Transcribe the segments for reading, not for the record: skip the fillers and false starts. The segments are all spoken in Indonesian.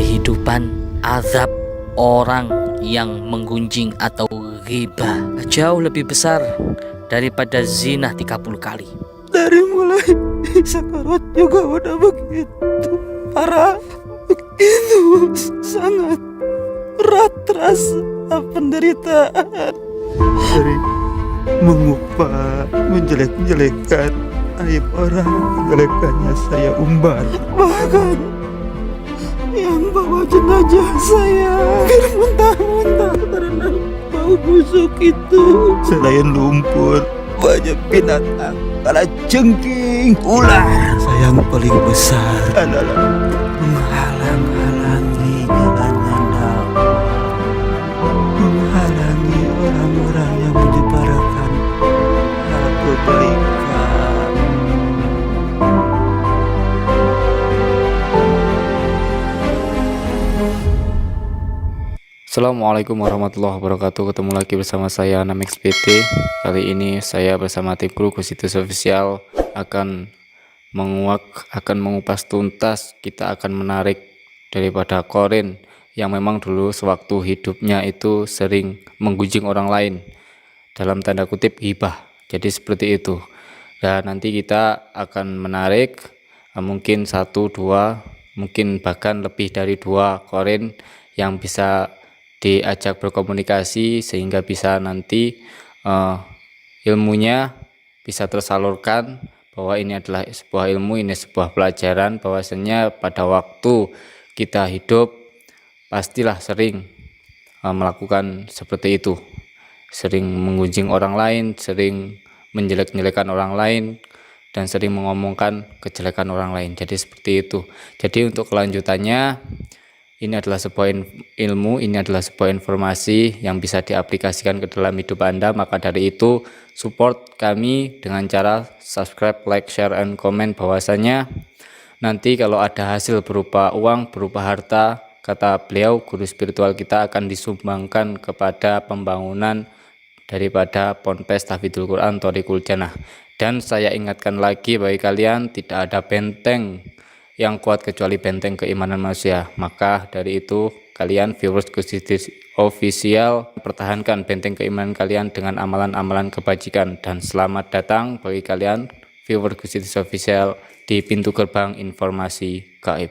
kehidupan, azab orang yang menggunjing atau ghibah jauh lebih besar daripada zina 30 kali. Dari mulai sakarat juga udah begitu parah, begitu sangat berat rasa penderitaan. Dari mengupah, menjelek-jelekan aib orang, jelekannya saya umbar. Bahkan yang bawa jenazah saya bermuntah-muntah karena bau busuk itu. Selain lumpur, banyak binatang, kalajengking, ular. Yang paling besar adalah menghalang-halangi jalannya dakwah, menghalangi orang-orang yang menyebarkan kebaikan. Assalamualaikum warahmatullahi wabarakatuh. Ketemu lagi bersama saya Namix PT. Kali ini saya bersama tim kru Kusitus Official akan mengupas tuntas. Kita akan menarik daripada Qorin yang memang dulu sewaktu hidupnya itu sering menggunjing orang lain, dalam tanda kutip ghibah. Jadi seperti itu. Dan nanti kita akan menarik mungkin 1, 2, mungkin bahkan lebih dari 2 Qorin yang bisa diajak berkomunikasi sehingga bisa nanti ilmunya bisa tersalurkan, bahwa ini adalah sebuah ilmu, ini sebuah pelajaran, bahwasanya pada waktu kita hidup pastilah sering melakukan seperti itu, sering menggunjing orang lain, sering menjelek-jelekan orang lain, dan sering mengomongkan kejelekan orang lain. Jadi seperti itu. Jadi untuk kelanjutannya, ini adalah sebuah ilmu, ini adalah sebuah informasi yang bisa diaplikasikan ke dalam hidup Anda. Maka dari itu, support kami dengan cara subscribe, like, share, and comment. Bahwasanya nanti kalau ada hasil berupa uang, berupa harta, kata beliau, guru spiritual kita akan disumbangkan kepada pembangunan daripada Ponpes Tahfidzul Quran Thoriqul Jannah. Dan saya ingatkan lagi bagi kalian, tidak ada benteng yang kuat kecuali benteng keimanan manusia. Maka dari itu, kalian viewers Kusitus Official, pertahankan benteng keimanan kalian dengan amalan-amalan kebajikan. Dan selamat datang bagi kalian viewers Kusitus Official di pintu gerbang informasi gaib.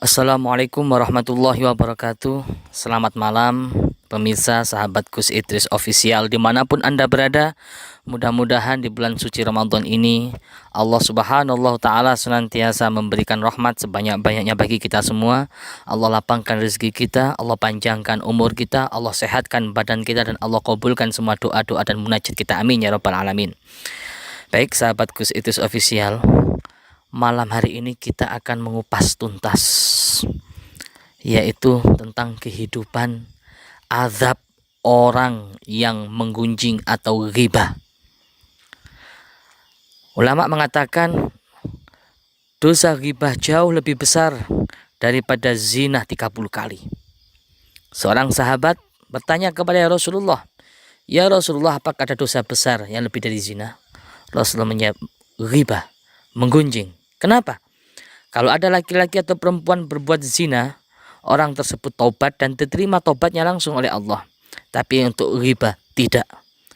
Assalamualaikum warahmatullahi wabarakatuh. Selamat malam pemirsa sahabat Gus Idris Official dimanapun Anda berada. Mudah-mudahan di bulan suci Ramadan ini Allah Subhanahu wa Ta'ala senantiasa memberikan rahmat sebanyak-banyaknya bagi kita semua. Allah lapangkan rezeki kita, Allah panjangkan umur kita, Allah sehatkan badan kita, dan Allah kabulkan semua doa-doa dan munajat kita. Amin ya rabbal alamin. Baik sahabat Gus Idris Official, malam hari ini kita akan mengupas tuntas, yaitu tentang kehidupan, azab orang yang menggunjing atau ghibah. Ulama mengatakan dosa ghibah jauh lebih besar daripada zina 30 kali. Seorang sahabat bertanya kepada Rasulullah, "Ya Rasulullah, apakah ada dosa besar yang lebih dari zina?" Rasulullah menjawab, ghibah, menggunjing. Kenapa? Kalau ada laki-laki atau perempuan berbuat zina, orang tersebut taubat dan diterima taubatnya langsung oleh Allah. Tapi untuk ghibah tidak.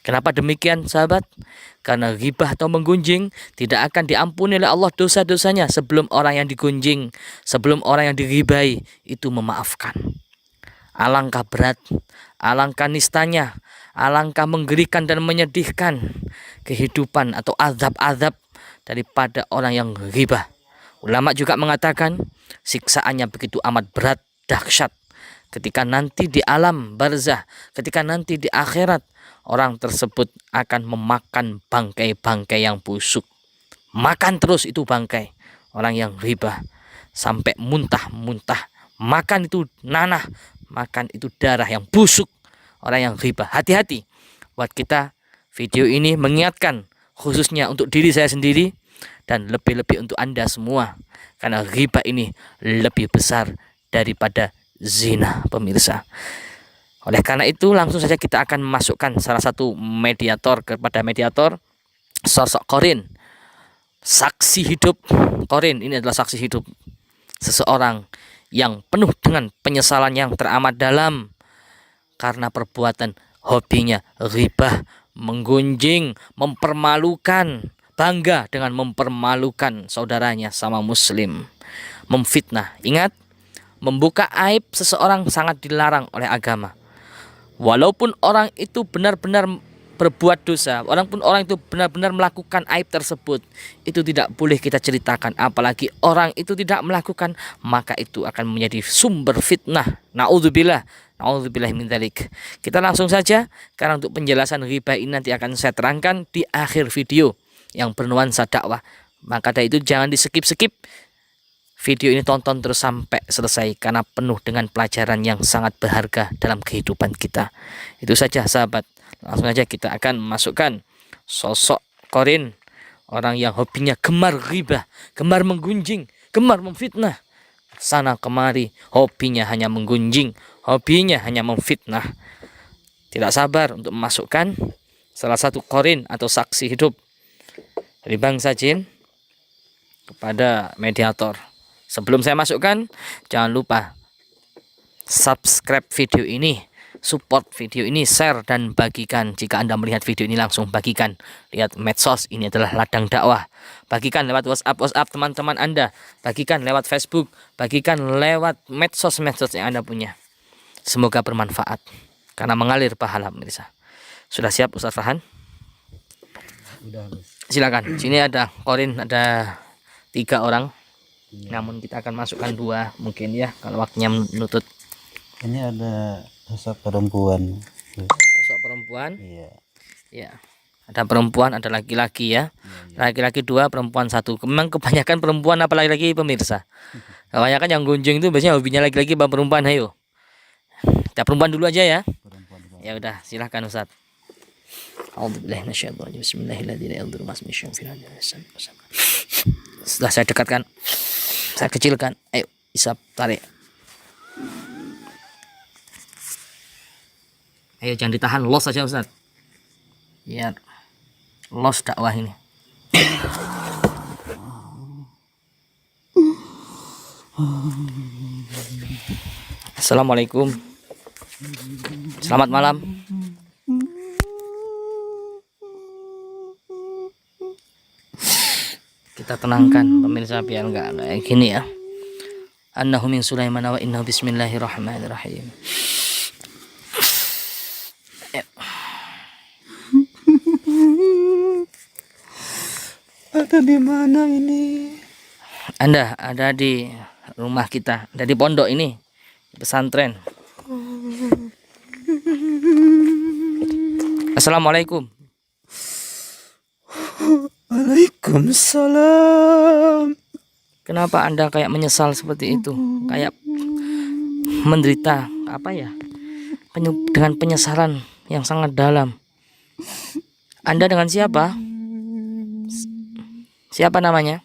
Kenapa demikian sahabat? Karena ghibah atau menggunjing tidak akan diampuni oleh Allah dosa-dosanya sebelum orang yang digunjing, sebelum orang yang dighibahi itu memaafkan. Alangkah berat, alangkah nistanya, alangkah menggerikan dan menyedihkan kehidupan atau azab-azab daripada orang yang ghibah. Ulama juga mengatakan siksaannya begitu amat berat, dahsyat. Ketika nanti di alam barzah, ketika nanti di akhirat, orang tersebut akan memakan bangkai-bangkai yang busuk. Makan terus itu bangkai orang yang ghibah sampai muntah-muntah. Makan itu nanah, makan itu darah yang busuk orang yang ghibah. Hati-hati. Buat kita, video ini mengingatkan khususnya untuk diri saya sendiri dan lebih-lebih untuk Anda semua, karena ghibah ini lebih besar daripada zina, pemirsa. Oleh karena itu, langsung saja kita akan memasukkan salah satu mediator kepada mediator, sosok Qorin, saksi hidup. Qorin ini adalah saksi hidup seseorang yang penuh dengan penyesalan yang teramat dalam karena perbuatan hobinya ghibah, menggunjing, mempermalukan, bangga dengan mempermalukan saudaranya sama muslim, memfitnah. Ingat, membuka aib seseorang sangat dilarang oleh agama. Walaupun orang itu benar-benar berbuat dosa, walaupun orang itu benar-benar melakukan aib tersebut, itu tidak boleh kita ceritakan. Apalagi orang itu tidak melakukan, maka itu akan menjadi sumber fitnah. Na'udzubillah, na'udzubillah min dzalik. Kita langsung saja, karena untuk penjelasan ghibah ini nanti akan saya terangkan di akhir video yang bernuansa dakwah. Maka dari itu jangan di skip-skip. Video ini tonton terus sampai selesai karena penuh dengan pelajaran yang sangat berharga dalam kehidupan kita. Itu saja sahabat. Langsung aja kita akan masukkan sosok Qarin, orang yang hobinya gemar ghibah, gemar menggunjing, gemar memfitnah. Sana kemari, hobinya hanya menggunjing, hobinya hanya memfitnah. Tidak sabar untuk memasukkan salah satu Qarin atau saksi hidup dari bangsa jin kepada mediator. Sebelum saya masukkan, jangan lupa subscribe video ini, support video ini, share dan bagikan. Jika Anda melihat video ini langsung bagikan. Lihat medsos, ini adalah ladang dakwah. Bagikan lewat WhatsApp teman-teman Anda, bagikan lewat Facebook, bagikan lewat medsos-medsos yang Anda punya. Semoga bermanfaat karena mengalir pahala pemirsa. Sudah siap Ustaz Farhan? Silakan. Sini ada Qarin, ada 3 orang. Namun kita akan masukkan 2 mungkin ya, kalau waktunya menuntut. Ini ada sosok perempuan. Sosok perempuan. Iya. Ya. Ada perempuan, ada laki-laki ya. Laki-laki 2, perempuan 1. Memang kebanyakan perempuan apa laki-laki pemirsa. Kebanyakan yang gunjing itu biasanya hobinya laki-laki apa perempuan. Ayo. Kita perempuan dulu aja ya. Ya udah, silakan Ustaz. A'udzubillahi minasyaitonir rajim. Bismillahirrahmanirrahim. Setelah saya dekatkan, saya kecilkan. Ayo, isap, tarik. Ayo jangan ditahan, los saja Ustaz. Biar los dakwah ini. Assalamualaikum. Selamat malam. Kita tenangkan pemirsa biar enggak kayak gini ya. Annahu min Sulaiman wa innahu bismillahirrahmanirrahim. Ada di mana ini? Anda ada di rumah kita, ada di pondok ini, di pesantren. Assalamualaikum. Waalaikumsalam. Kenapa Anda kayak menyesal seperti itu? Kayak menderita apa ya? Dengan penyesalan yang sangat dalam. Anda dengan siapa? Siapa namanya?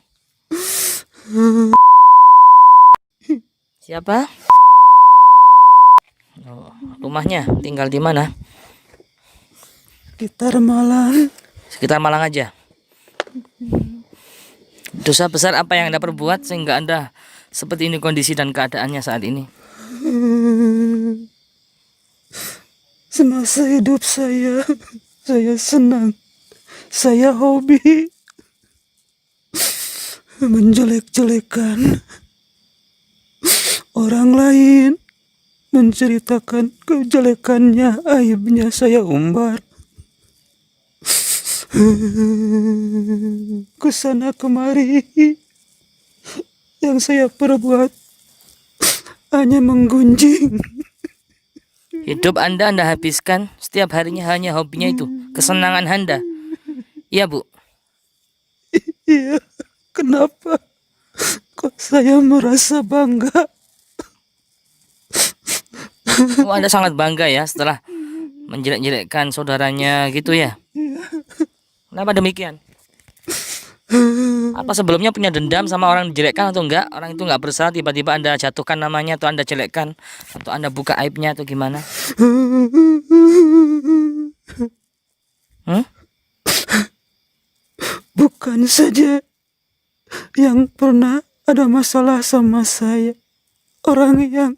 Siapa? Oh, rumahnya tinggal di mana? Sekitar Malang. Sekitar Malang aja. Dosa besar apa yang Anda perbuat sehingga Anda seperti ini kondisi dan keadaannya saat ini? Semasa hidup saya senang, saya hobi menjelek-jelekan orang lain, menceritakan kejelekannya, aibnya saya umbar. Kesana kemari, yang saya perbuat hanya menggunjing. Hidup Anda habiskan setiap harinya hanya hobinya itu, kesenangan Anda. Iya Bu. Iya, kenapa kok saya merasa bangga? Oh, Anda sangat bangga ya setelah menjelek-jelekkan saudaranya gitu ya. Kenapa demikian? Apa sebelumnya punya dendam sama orang dijelekkan atau enggak? Orang itu enggak bersalah, tiba-tiba Anda jatuhkan namanya atau Anda jelekkan atau Anda buka aibnya atau gimana? Bukan saja yang pernah ada masalah sama saya, orang yang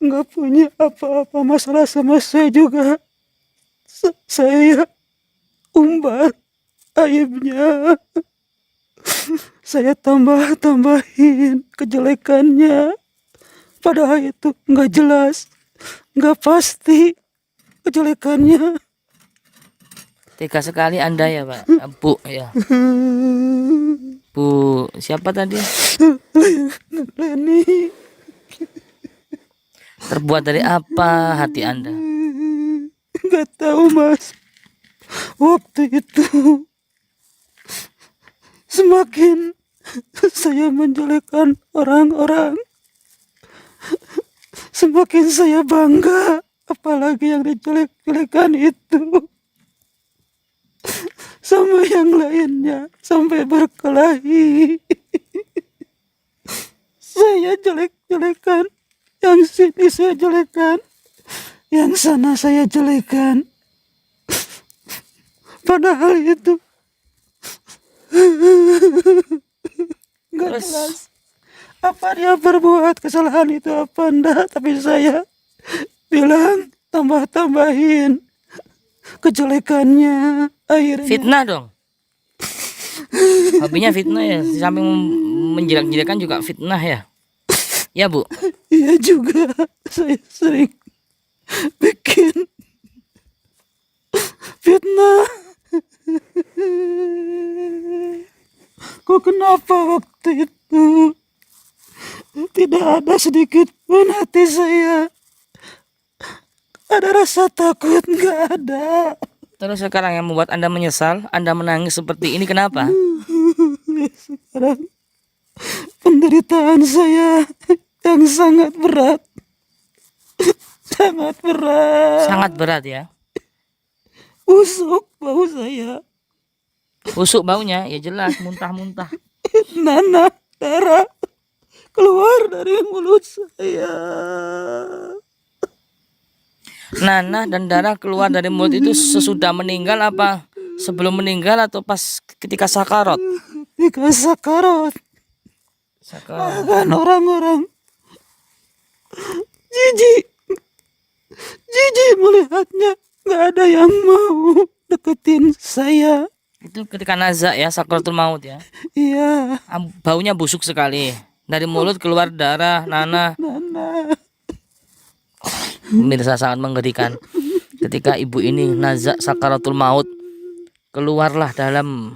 nggak punya apa-apa masalah sama saya juga. Saya umbar aibnya. Saya tambahin kejelekannya. Padahal itu nggak jelas, nggak pasti kejelekannya. Tega sekali Anda ya Pak. Bu ya. Bu siapa tadi? Leni, Terbuat dari apa hati Anda? nggak tahu Mas. Waktu itu semakin saya menjelekkan orang-orang, semakin saya bangga. Apalagi yang dijelek-jelekan itu sama yang lainnya sampai berkelahi. Saya jelek-jelekan, yang sini saya jelekan, yang sana saya jelekan. Padahal itu nggak Terus jelas apa dia berbuat kesalahan itu apa enggak, tapi saya bilang tambah-tambahin kejelekannya. Akhirnya fitnah dong. Hobinya fitnah ya. Di samping menjelek-jelekan juga fitnah ya. Ya Bu. iya juga saya sering bikin fitnah. Kok kenapa waktu itu tidak ada sedikit pun hati saya ada rasa takut? Nggak ada. Terus sekarang yang membuat Anda menyesal, Anda menangis seperti ini kenapa? Sekarang penderitaan saya yang sangat berat, sangat berat. Sangat berat ya. Busuk bau saya, Busuk baunya, ya jelas muntah-muntah. nanah darah keluar dari mulut saya. Nanah dan darah keluar dari mulut itu sesudah meninggal apa sebelum meninggal atau pas ketika sakarat? Ketika sakarat, Sakarat. bahkan orang-orang jijik, jijik melihatnya. Nggak ada yang mau deketin saya. Itu ketika nazak ya, sakaratul maut ya. Iya, Baunya busuk sekali. Dari mulut keluar darah, nanah. Nana. Pemirsa sangat mengerikan. Ketika ibu ini nazak sakaratul maut, keluarlah dalam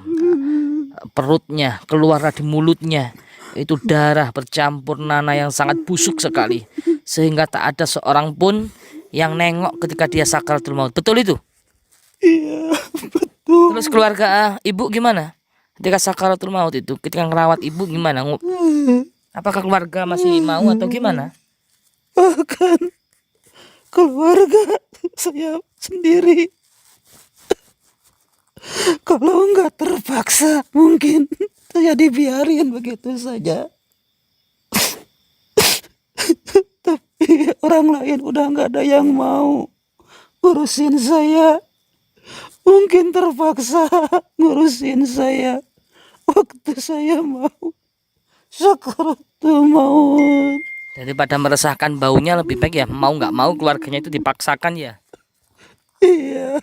perutnya, keluarlah di mulutnya. Itu darah bercampur nanah yang sangat busuk sekali. Sehingga tak ada seorang pun yang nengok ketika dia sakaratul maut. Betul itu? Iya, betul. Terus keluarga ibu gimana? Ketika sakaratul maut itu, ketika ngerawat ibu gimana? Apakah keluarga masih mau atau gimana? Bahkan keluarga saya sendiri, kalau nggak terpaksa mungkin saya dibiarin begitu saja. Tapi orang lain udah nggak ada yang mau ngurusin saya. Mungkin terpaksa ngurusin saya waktu saya mau sakaratul maut. Daripada meresahkan baunya lebih baik ya mau nggak mau keluarganya itu dipaksakan ya. Iya,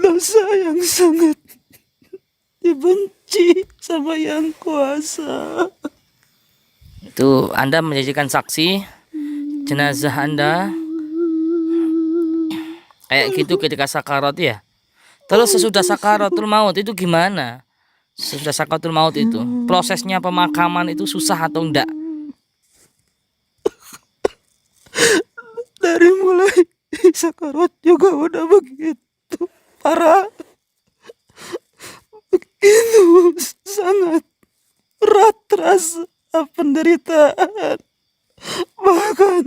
dosa yang sangat dibenci sama yang kuasa. Itu Anda menjadikan saksi jenazah Anda kayak gitu ketika sakarat ya. Terus sesudah sakaratul maut itu gimana? Sesudah sakaratul maut itu prosesnya pemakaman itu susah atau enggak? Dari mulai sakarat juga udah begitu parah, begitu sangat berat rasa penderitaan. Bahkan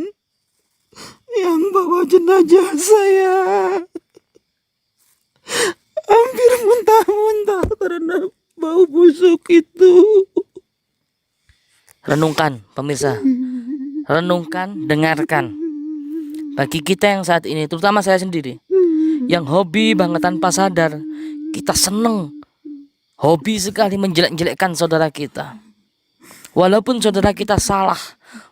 yang bawa jenazah saya hampir muntah-muntah karena bau busuk itu. Renungkan pemirsa, renungkan, dengarkan. Bagi kita yang saat ini, terutama saya sendiri, yang hobi banget tanpa sadar, kita seneng, hobi sekali menjelek-jelekkan saudara kita. Walaupun saudara kita salah,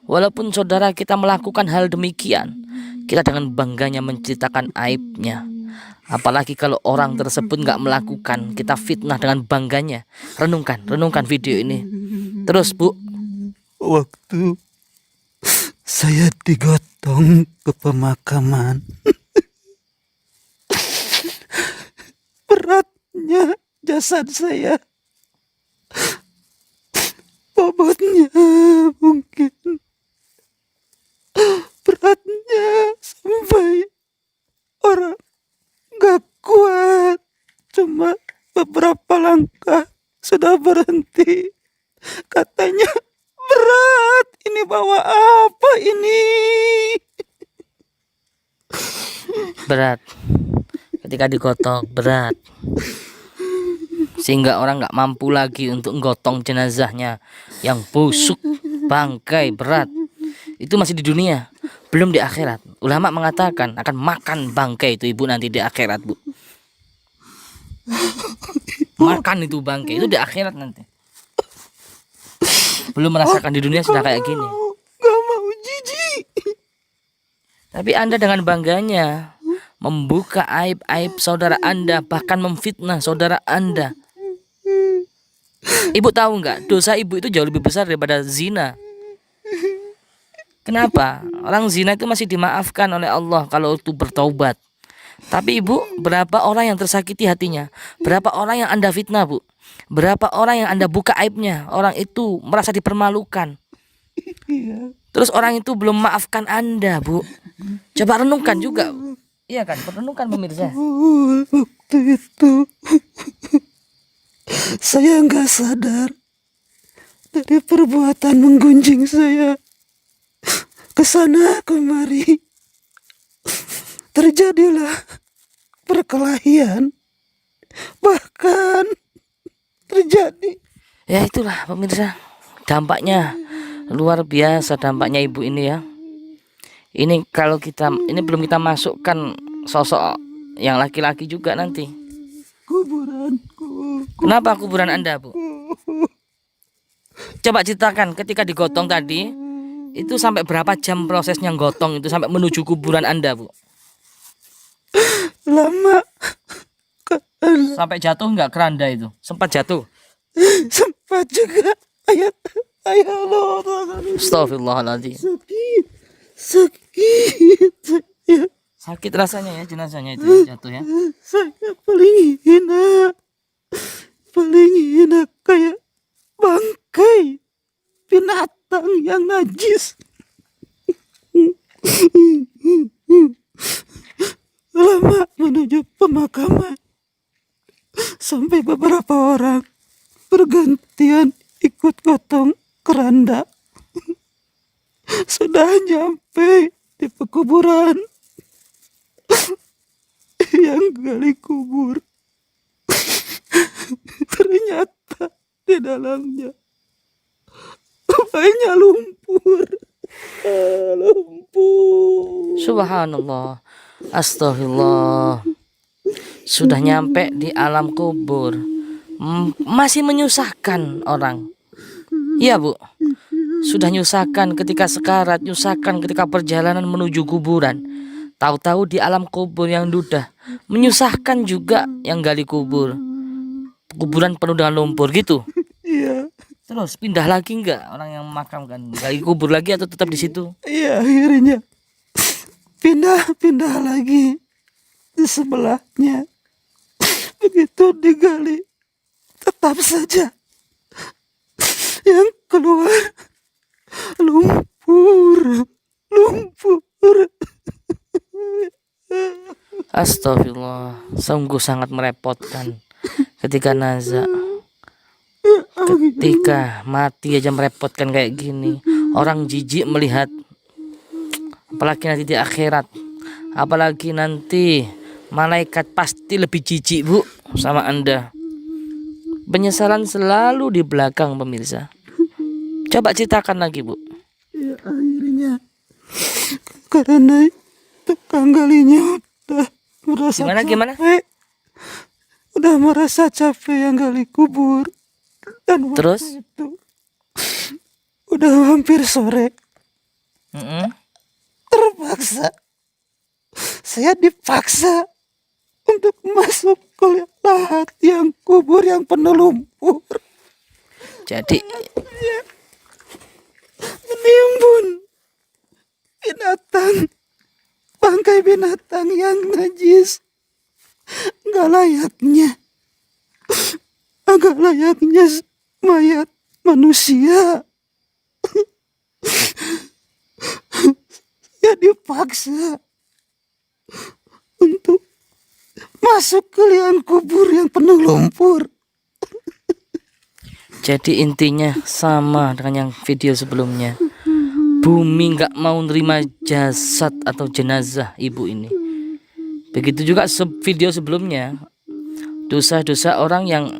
walaupun saudara kita melakukan hal demikian, kita dengan bangganya menceritakan aibnya. Apalagi kalau orang tersebut nggak melakukan, kita fitnah dengan bangganya. Renungkan video ini. Terus Bu, Waktu saya digotong ke pemakaman, beratnya jasad saya, bobotnya mungkin beratnya sampai orang gak kuat, cuma beberapa langkah sudah berhenti. Katanya berat, ini bawa apa ini? berat. Ketika digotong berat. Sehingga orang nggak mampu lagi untuk menggotong jenazahnya yang busuk, bangkai, berat. Itu masih di dunia, belum di akhirat. Ulama mengatakan akan makan bangkai itu ibu nanti di akhirat, Bu. Makan itu bangkai itu di akhirat nanti. Belum merasakan di dunia sudah kayak gini. Gak mau, jijik. Tapi Anda dengan bangganya membuka aib-aib saudara Anda, bahkan memfitnah saudara Anda. Ibu tahu nggak, dosa ibu itu jauh lebih besar daripada zina. Kenapa? Orang zina itu masih dimaafkan oleh Allah kalau itu bertaubat. Tapi ibu, berapa orang yang tersakiti hatinya? Berapa orang yang Anda fitnah, Bu? Berapa orang yang Anda buka aibnya? Orang itu merasa dipermalukan. Terus orang itu belum maafkan Anda, Bu. Coba renungkan juga. Iya kan, renungkan pemirsa. Waktu itu saya nggak sadar dari perbuatan menggunjing saya kesana kemari. Terjadilah perkelahian, bahkan terjadi. Ya itulah pemirsa, dampaknya luar biasa dampaknya ibu ini ya. Ini kalau kita, ini belum kita masukkan sosok yang laki-laki juga nanti. Kuburanku. Kenapa kuburan Anda, Bu? Coba ceritakan ketika digotong tadi, itu sampai berapa jam prosesnya gotong itu sampai menuju kuburan Anda, Bu? Lama. Sampai jatuh nggak keranda itu? Sempat jatuh? Sempat juga. Ayat Allah. Astagfirullahaladzim. Sakit. Ya, Sakit rasanya ya jenazahnya itu ya, jatuh ya. saya paling hina kayak bangkai binatang yang najis. Lama menuju pemakaman, sampai beberapa orang bergantian ikut gotong keranda. Sudah nyampe di pekuburan, yang gali kubur ternyata di dalamnya banyak lumpur. Subhanallah. Astagfirullah. Sudah nyampe di alam kubur, masih menyusahkan orang. Iya, Bu. Sudah nyusahkan ketika sekarat, nyusahkan ketika perjalanan menuju kuburan. Tahu-tahu di alam kubur yang dudah, menyusahkan juga yang gali kubur. Kuburan penuh dengan lumpur gitu. Iya, Terus pindah lagi enggak orang yang memakamkan? Gali kubur lagi atau tetap di situ? iya, akhirnya pindah lagi di sebelahnya. Begitu digali, tetap saja yang keluar lumpur. Astagfirullah, sungguh sangat merepotkan ketika nazak. Ketika mati aja merepotkan kayak gini. Orang jijik melihat, apalagi nanti di akhirat. Apalagi nanti malaikat pasti lebih jijik, Bu, sama Anda. Penyesalan selalu di belakang, pemirsa. Coba ceritakan lagi, Bu. Ya, akhirnya karena tukang galinya udah merasa Gimana? capek. Udah merasa capek yang gali kubur. Dan waktu Terus? itu udah hampir sore. Mm-mm. Terpaksa. Saya dipaksa untuk masuk ke lahat yang kubur yang penuh lumpur. Jadi Menimbun binatang, bangkai binatang yang najis. Gak layaknya mayat manusia. Ya dipaksa untuk masuk ke liang kubur yang penuh lumpur. Jadi intinya sama dengan yang video sebelumnya. Bumi nggak mau nerima jasad atau jenazah ibu ini. Begitu juga video sebelumnya. Dosa-dosa orang yang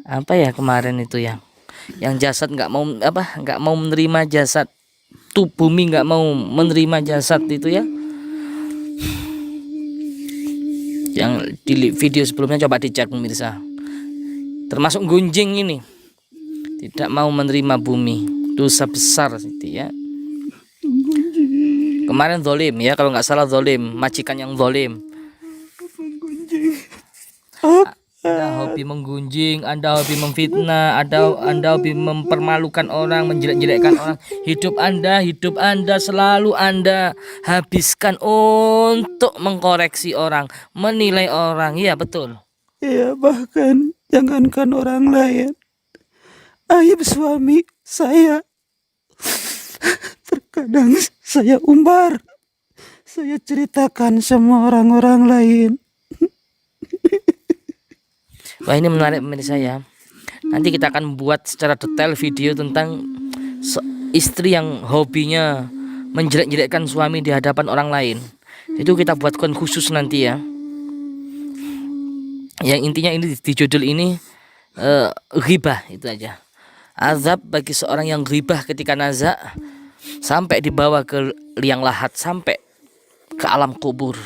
apa ya kemarin itu yang jasad nggak mau menerima jasad. Tuh bumi nggak mau menerima jasad itu ya. Yang di video sebelumnya coba dicek pemirsa. Termasuk gunjing ini tidak mau menerima bumi, dosa besar itu ya. Kemarin zolim ya, kalau nggak salah zolim, majikan yang zolim. Anda hobi menggunjing, Anda hobi memfitnah, Anda hobi mempermalukan orang, menjelek-jelekkan orang. Hidup Anda selalu Anda habiskan untuk mengkoreksi orang, menilai orang. Iya betul. Ya bahkan jangankan orang lain, aib suami saya terkadang saya umbar, saya ceritakan sama orang-orang lain. Wah ini menarik pemirsa ya. Nanti kita akan buat secara detail video tentang istri yang hobinya menjelek-jelekkan suami di hadapan orang lain. Itu kita buatkan khusus nanti ya. Yang intinya ini di judul ini ghibah itu aja. Azab bagi seorang yang ghibah ketika nazak sampai dibawa ke liang lahat, sampai ke alam kubur.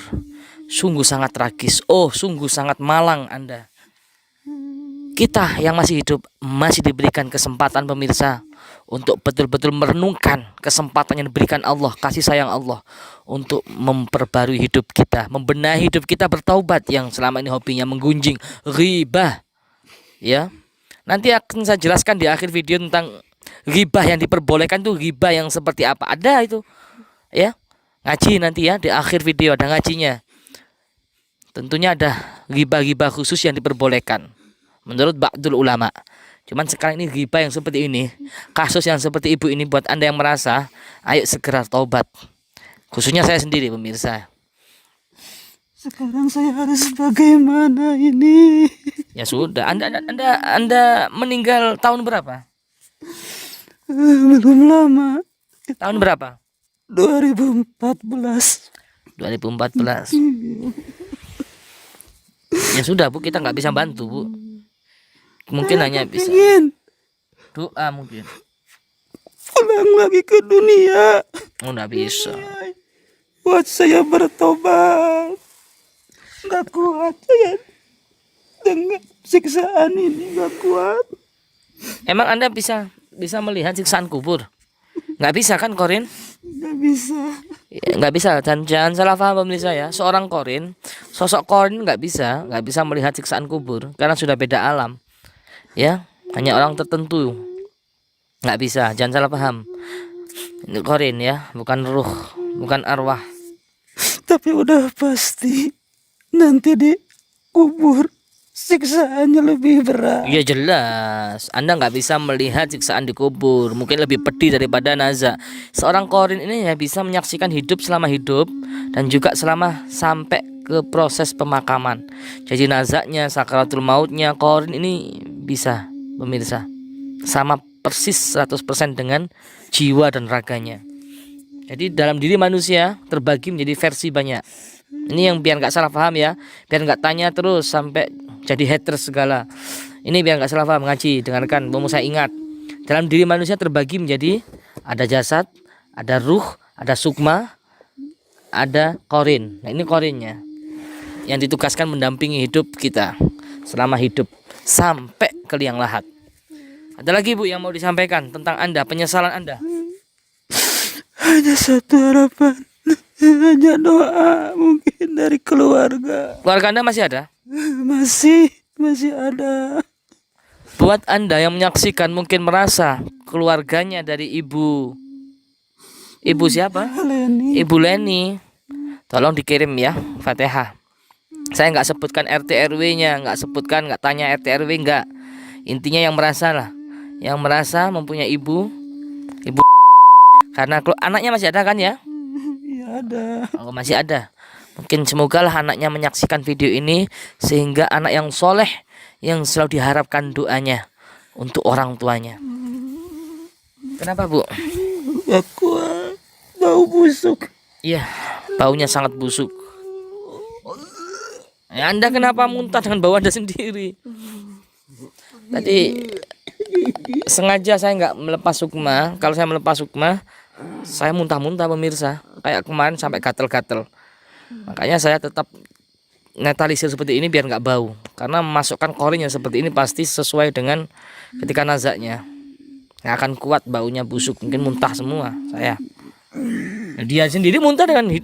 Sungguh sangat tragis. Oh, sungguh sangat malang Anda. Kita yang masih hidup masih diberikan kesempatan pemirsa untuk betul-betul merenungkan kesempatan yang diberikan Allah, kasih sayang Allah untuk memperbarui hidup kita, membenahi hidup kita, bertaubat yang selama ini hobinya menggunjing, ghibah. Ya. Nanti akan saya jelaskan di akhir video tentang ghibah yang diperbolehkan tuh ghibah yang seperti apa. Ada itu. Ya. Ngaji nanti ya di akhir video ada ngajinya. Tentunya ada ghibah-ghibah khusus yang diperbolehkan menurut ba'dul ulama. Cuman sekarang ini ghibah yang seperti ini, kasus yang seperti ibu ini, buat Anda yang merasa, ayo segera taubat. Khususnya saya sendiri pemirsa. Sekarang saya harus bagaimana ini? Ya sudah, Anda meninggal tahun berapa? Belum lama. Tahun berapa? 2014. 2014. Ya sudah Bu, kita nggak bisa bantu Bu. Mungkin hanya bisa Ingin doa mungkin. pulang lagi ke dunia. Oh nggak bisa. Buat saya bertobat. Gak kuat saya dengan siksaan ini, gak kuat. Emang Anda bisa melihat siksaan kubur? Nggak bisa kan Korin? Gak bisa. Ya, nggak bisa, dan jangan salah paham pemirsa ya. Seorang Korin, sosok Korin nggak bisa melihat siksaan kubur karena sudah beda alam. Ya, hanya orang tertentu nggak bisa, jangan salah paham. Ini Korin ya, bukan ruh, bukan arwah. Tapi udah pasti nanti di kubur siksaannya lebih berat. Ya jelas, Anda nggak bisa melihat siksaan di kubur, mungkin lebih pedih daripada nazak. Seorang Korin ini ya bisa menyaksikan hidup selama hidup dan juga selama sampai ke proses pemakaman. Jadi nazaknya, sakaratul mautnya, Korin ini bisa pemirsa sama persis 100% dengan jiwa dan raganya. Jadi dalam diri manusia terbagi menjadi versi banyak. Ini yang biar nggak salah paham ya, biar nggak tanya terus sampai jadi haters segala. Ini biar nggak salah paham, ngaji, dengarkan, mau saya ingat. Dalam diri manusia terbagi menjadi ada jasad, ada ruh, ada sukma, ada korin. Nah ini korinnya yang ditugaskan mendampingi hidup kita selama hidup sampai ke liang lahat. Ada lagi Bu yang mau disampaikan tentang Anda, penyesalan Anda? Hanya satu harapan, hanya doa mungkin dari keluarga. Keluarga Anda masih ada? Masih ada. Buat Anda yang menyaksikan mungkin merasa keluarganya dari Ibu siapa? Leni. Ibu Leni. Tolong dikirim ya Fatihah. Saya nggak sebutkan RT RW-nya, nggak tanya RT RW, nggak. Intinya yang merasa lah, yang merasa mempunyai ibu karena anaknya masih ada kan ya? Iya ada. Oh, masih ada. Mungkin semoga lah anaknya menyaksikan video ini sehingga anak yang soleh yang selalu diharapkan doanya untuk orang tuanya. Kenapa Bu? Gak kuat, bau busuk. Iya, baunya sangat busuk. Ya, Anda kenapa muntah dengan bau Anda sendiri? Tadi sengaja saya nggak melepas sukma. Kalau saya melepas sukma, saya muntah-muntah pemirsa. Kayak kemarin sampai gatel-gatel. Makanya saya tetap netralisir seperti ini biar nggak bau. Karena memasukkan korin yang seperti ini pasti sesuai dengan ketika nazaknya. Nggak akan kuat baunya busuk, mungkin muntah semua saya. Dia sendiri muntah dengan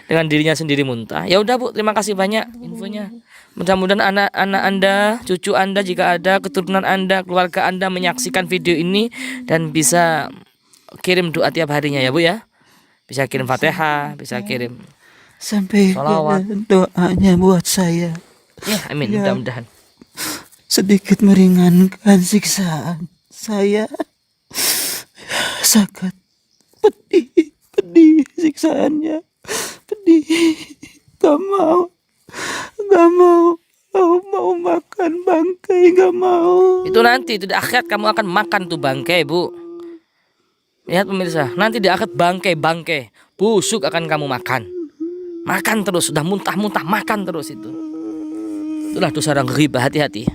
dengan dirinya sendiri muntah. Ya udah Bu, terima kasih banyak infonya. Mudah-mudahan anak-anak Anda, cucu Anda jika ada, keturunan Anda, keluarga Anda menyaksikan video ini dan bisa kirim doa tiap harinya ya Bu ya. Bisa kirim Fatihah, bisa kirim Sampai sholawat. doanya buat saya. Ya, amin. Ya. Mudah-mudahan. Sedikit meringankan siksaan saya. Sangat pedih siksaannya. Pedih. Gak mau makan bangkai, gak mau. Itu nanti di akhirat kamu akan makan tuh bangkai Bu. Lihat pemirsa, nanti di akhirat bangkai busuk akan kamu makan. Makan terus, sudah muntah-muntah makan terus itu. Itulah dosa orang ghibah, hati-hati.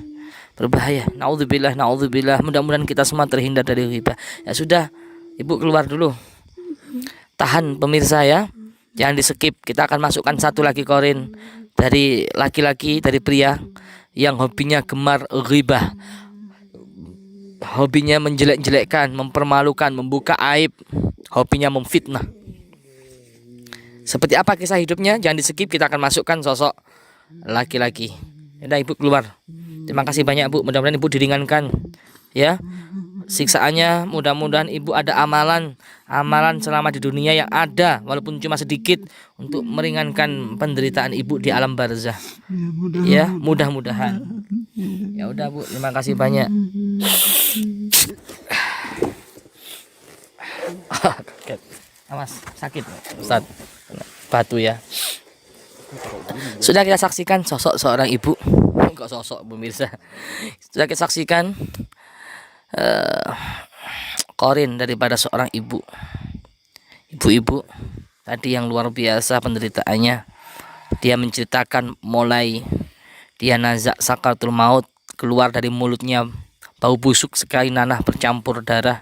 Berbahaya. Naudzubillah. Mudah-mudahan kita semua terhindar dari ghibah. Ya sudah, Ibu keluar dulu. Tahan pemirsa ya. Jangan di-skip. Kita akan masukkan satu lagi korin dari laki-laki, dari pria yang hobinya gemar ghibah. Hobinya menjelek-jelekkan, mempermalukan, membuka aib. Hobinya memfitnah. Seperti apa kisah hidupnya? Jangan di-skip, kita akan masukkan sosok laki-laki. Udah Ibu keluar. Terima kasih banyak Bu, mudah-mudahan Ibu diringankan ya siksaannya. Mudah-mudahan Ibu ada amalan selama di dunia yang ada walaupun cuma sedikit untuk meringankan penderitaan Ibu di alam barzah. Ya, mudah-mudahan. Ya udah Bu, terima kasih banyak. Awas, sakit Ustaz. Batu ya. Sudah kita saksikan sosok seorang ibu. Kok sosok pemirsa. Sudah kita saksikan korin daripada seorang ibu. Ibu-ibu tadi yang luar biasa penderitaannya. Dia menceritakan mulai dia nazak sakaratul maut, keluar dari mulutnya bau busuk sekali, nanah bercampur darah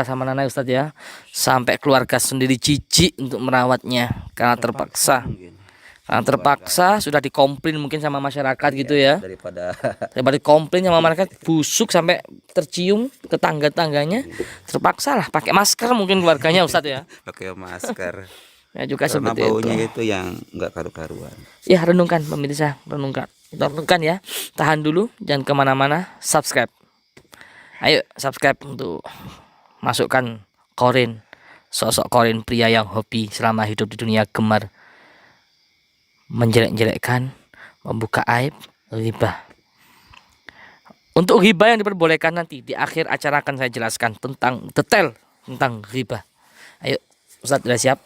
sama nanah Ustadz ya, sampai keluarga sendiri jijik untuk merawatnya karena terpaksa sudah dikomplain mungkin sama masyarakat gitu ya, daripada komplain sama masyarakat busuk sampai tercium ke tangga-tangganya, terpaksa lah pakai masker mungkin keluarganya Ustadz ya, Pakai masker. ya juga Karena seperti baunya itu yang nggak karu-karuan. ya. Renungkan pemirsa, kita renungkan ya, tahan dulu, jangan kemana-mana, subscribe, ayo subscribe untuk masukkan korin, sosok korin pria yang hobi selama hidup di dunia gemar menjelek-jelekkan, membuka aib, ghibah. Untuk ghibah yang diperbolehkan nanti di akhir acara akan saya jelaskan tentang detail tentang ghibah. Ayo Ustaz, sudah siap?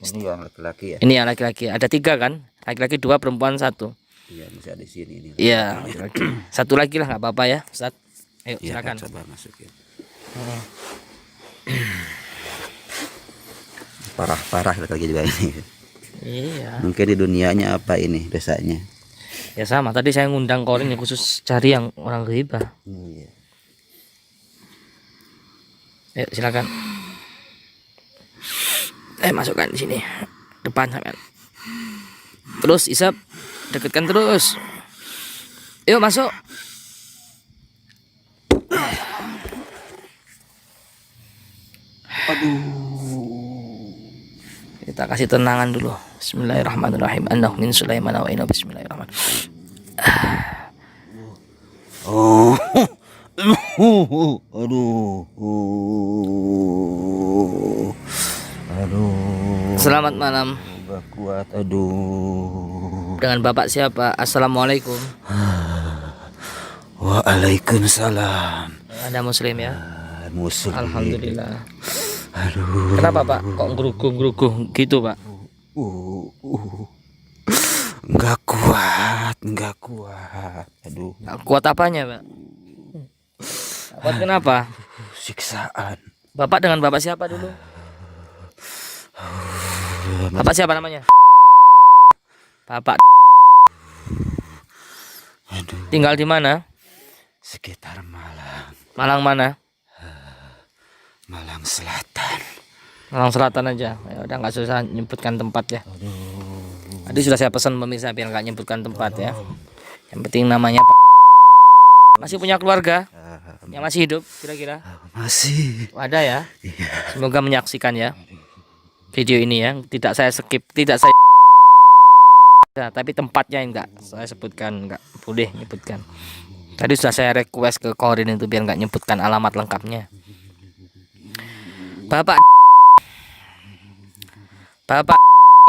Ini yang laki-laki ya. Ini yang laki-laki, ada 3 kan? Laki-laki 2, perempuan 1. Iya, masih ada di sini ini. Iya, laki-laki. Satu lagi lah, nggak apa-apa ya Ustaz. Ayo Ya, silakan. coba masukin. Parah lagi juga ini. Iya. Mungkin di dunianya apa ini dosanya? Ya sama, tadi saya ngundang korin yang khusus cari yang orang ghibah. Iya. Ayo silakan. Masukkan di sini. Depan sampean. Terus isap, dekatkan terus. Yuk masuk. Kita kasih tenangan dulu. Bismillahirrahmanirrahim. Annahu min Sulaiman wa inna bismillahirrahmanirrahim. Oh, aduh, aduh, Selamat malam. nggak kuat, aduh. Dengan Bapak siapa? Assalamualaikum. Waalaikumsalam. Anda muslim ya? Muslim. Alhamdulillah. Aduh. Kenapa Pak? Kok geruguh-geruguh gitu Pak? Nggak kuat, nggak kuat. Aduh, Kuat apanya Pak? Kuat kenapa? siksaan. Bapak dengan Bapak siapa dulu? Bapak siapa namanya? Bapak Aduh, tinggal di mana? sekitar Malang, Malang mana? Malang Selatan. Malang Selatan aja. Ya udah nggak susah nyebutkan tempat ya. Tadi sudah saya pesan pemirsa biar nggak nyebutkan tempat ya. Yang penting namanya Pak. Masih punya keluarga yang masih hidup kira-kira? Masih. Ada ya. Iya. Semoga menyaksikan ya video ini ya. Tidak saya skip, tidak saya. Nah, tapi tempatnya enggak saya sebutkan, enggak boleh nyebutkan. Tadi sudah saya request ke Korin itu biar enggak nyebutkan alamat lengkapnya. Bapak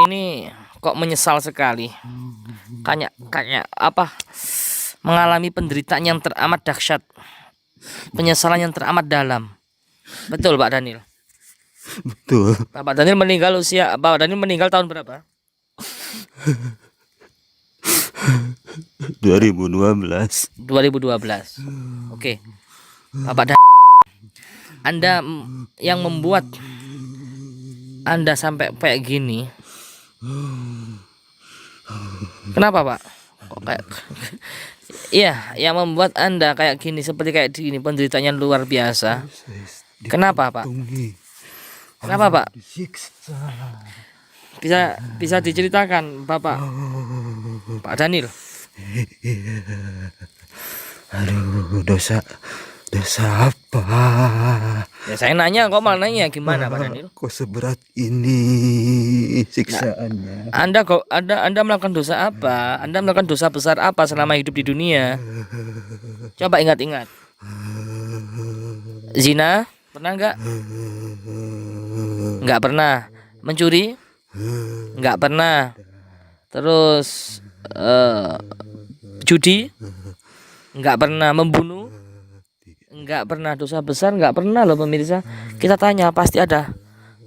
ini kok menyesal sekali. Kayak apa? Mengalami penderitaan yang teramat dahsyat. Penyesalan yang teramat dalam. Betul Pak Daniel? Betul. Bapak Daniel meninggal tahun berapa? 2012. 2012. Oke. Bapak Anda yang membuat Anda sampai kayak gini. Kenapa, Pak? Kok kayak iya, yang membuat Anda kayak gini seperti kayak gini penderitaannya luar biasa. Kenapa, Pak? Kenapa, Pak? Disiksa. Bisa diceritakan, Bapak? Pak Daniel. Aduh, dosa apa? Ya saya nanya, kok malah nanya gimana Pak Daniel? Kok seberat ini siksaannya? Anda melakukan dosa apa? Anda melakukan dosa besar apa selama hidup di dunia? Coba ingat-ingat. Zina pernah enggak? Enggak pernah. Mencuri? Enggak pernah. Terus judi? Enggak pernah. Membunuh? Enggak pernah. Dosa besar enggak pernah loh pemirsa. Kita tanya pasti ada.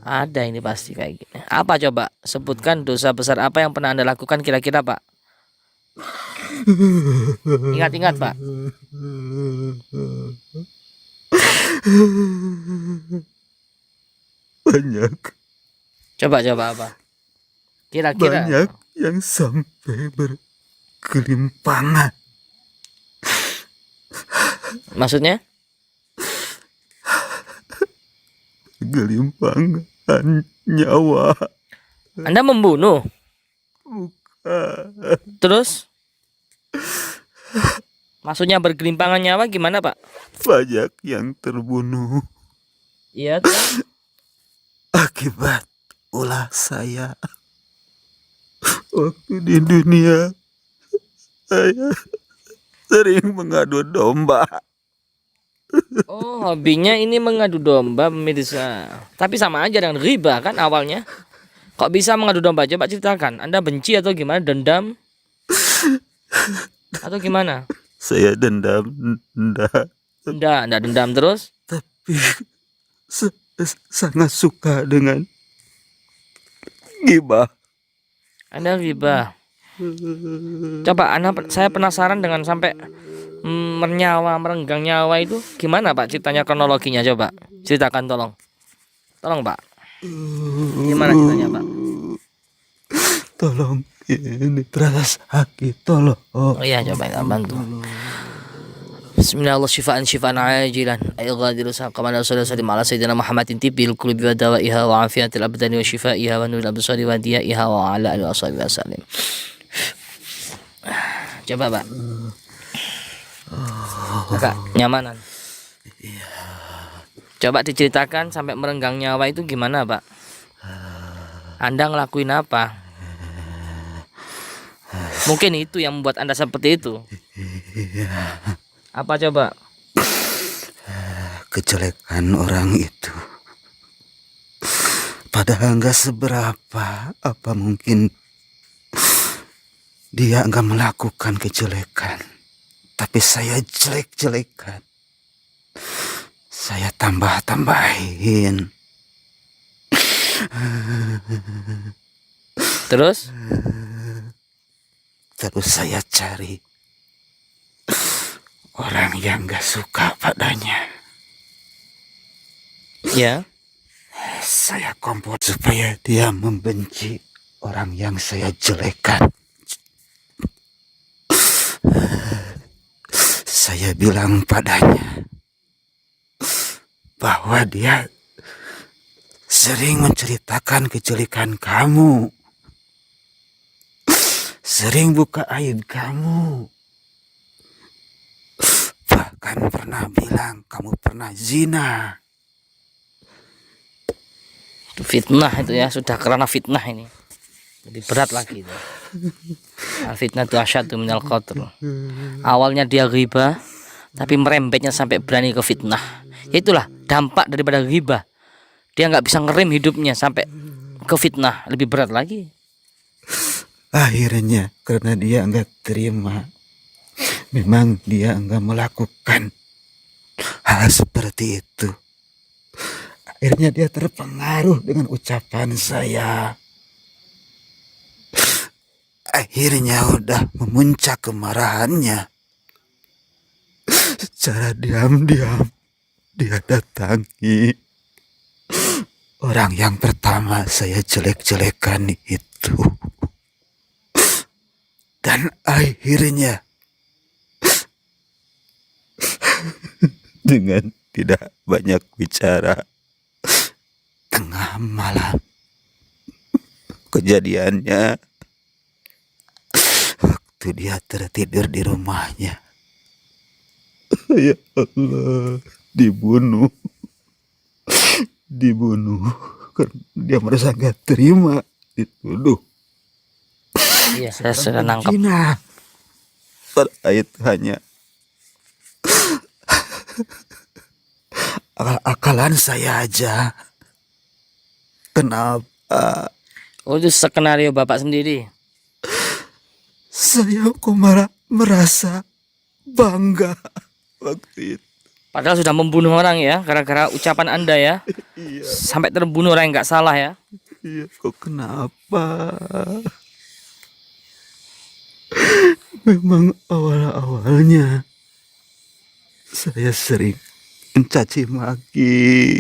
Ada ini pasti kayak gini. Apa coba? Sebutkan dosa besar apa yang pernah Anda lakukan kira-kira Pak? Ingat-ingat Pak. Banyak. Coba apa? Kira-kira. Banyak yang sampai berkelimpangan. Maksudnya? Gelimpangan nyawa. Anda membunuh? Bukan. Terus? Maksudnya bergelimpangan nyawa gimana Pak? Banyak yang terbunuh Iya terus? akibat ulah saya. Waktu di dunia saya sering mengadu domba. Oh hobinya ini mengadu domba pemirsa. Tapi sama aja dengan riba kan awalnya. Kok bisa mengadu domba? Coba ceritakan. Anda benci atau gimana? Dendam? Atau gimana? Saya dendam, Enggak dendam terus? tapi sangat suka dengan gibah. Anda riba. Coba saya penasaran dengan sampai merenggang nyawa itu gimana Pak ceritanya kronologinya coba ceritakan tolong Pak gimana ceritanya Pak? Tolong, ini terasa sakit, tolong. Oh iya coba kita bantu. Bismillahirrahmanirrahim. Syifaan ajilan ayyghadiru saqaman sallallahu ala sayyidina Muhammadin tibil qulubi wa dawaiha wa afiyatil abdani wa shifaiha wa nuril absari wa diyaiha wa ala alihi wasallam. Coba Pak. Agak nyamanan. Coba diceritakan sampai merenggang nyawa itu gimana, Pak? Anda ngelakuin apa? Mungkin itu yang membuat Anda seperti itu. Apa coba? Kejelekan orang itu padahal nggak seberapa. Apa mungkin dia nggak melakukan kejelekan, tapi saya jelek-jelekan, saya tambah-tambahin. Terus? Terus saya cari orang yang nggak suka padanya. Ya. Saya kompor supaya dia membenci orang yang saya jelekan. Saya bilang padanya bahwa dia sering menceritakan kejelekan kamu, sering buka aib kamu, bahkan pernah bilang kamu pernah zina. Itu fitnah itu ya, sudah karena fitnah ini. Lebih berat lagi itu. Fitnah itu asyaddu minal qatl. Awalnya dia ghibah, tapi merembetnya sampai berani ke fitnah. Itulah dampak daripada ghibah. Dia nggak bisa ngerem hidupnya sampai ke fitnah, lebih berat lagi. Akhirnya karena dia nggak terima, memang dia nggak melakukan hal seperti itu. Akhirnya dia terpengaruh dengan ucapan saya. Akhirnya udah memuncak kemarahannya. Secara diam-diam dia datangi orang yang pertama saya jelek-jelekan itu. Dan akhirnya dengan tidak banyak bicara, tengah malam kejadiannya waktu dia tertidur di rumahnya. Ya Allah, dibunuh karena dia merasa gak terima dituduh. Iya, saya sudah nangkep. Zina. Pada itu hanya akal-akalan saya aja. Kenapa Oh, itu skenario Bapak sendiri. saya kok malah merasa bangga waktu itu? Padahal sudah membunuh orang ya, gara-gara ucapan Anda ya. Iya, Sampai terbunuh orang yang nggak salah ya. iya, kok kenapa? Memang awal-awalnya saya sering mencaci maki,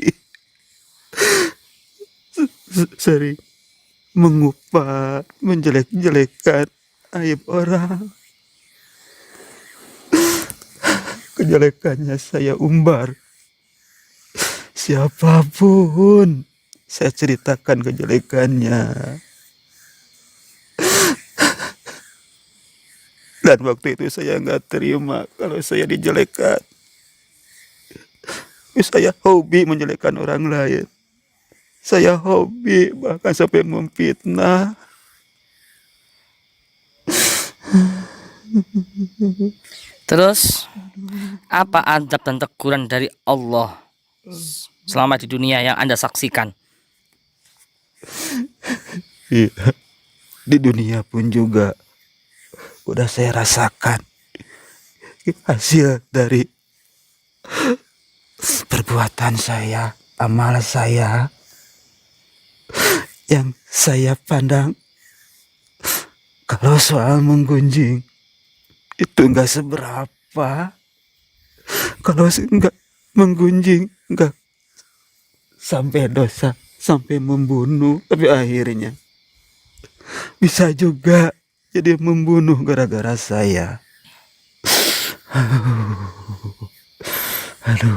sering mengupas, menjelek-jelekan aib orang. Kejelekannya saya umbar. Siapapun saya ceritakan kejelekannya. Dan waktu itu saya nggak terima kalau saya dijelekan. Saya hobi menjelekkan orang lain. Saya hobi bahkan sampai memfitnah. Terus apa adab dan teguran dari Allah selama di dunia yang Anda saksikan? Iya. Di dunia pun juga udah saya rasakan hasil dari perbuatan saya, amal saya yang saya pandang kalau soal menggunjing itu nggak seberapa. Kalau nggak menggunjing nggak sampai dosa, sampai membunuh, tapi akhirnya bisa juga jadi membunuh gara-gara saya. Aduh.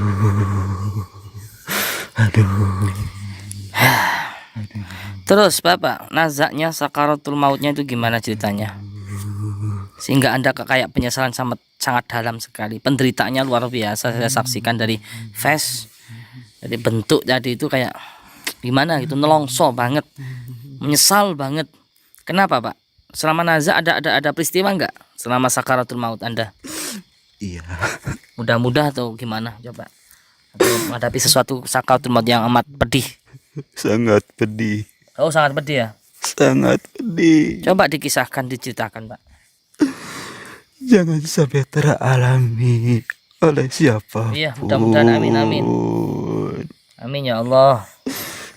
Terus Bapak, nazaknya sakaratul mautnya itu gimana ceritanya? Sehingga Anda kayak penyesalan sangat dalam sekali. Penderitaannya luar biasa. Saya saksikan dari face, dari bentuk tadi itu kayak gimana gitu, nelongso banget, menyesal banget. Kenapa Pak? Selama nazak ada peristiwa nggak selama sakaratul maut Anda? Iya. Mudah-mudah atau gimana coba? Atau menghadapi sesuatu sakaratul maut yang amat pedih? Sangat pedih. Oh sangat pedih ya. Sangat pedih. Coba dikisahkan, diceritakan Pak. Jangan sampai teralami oleh siapa. Iya, mudah-mudahan, amin, amin. Amin ya Allah.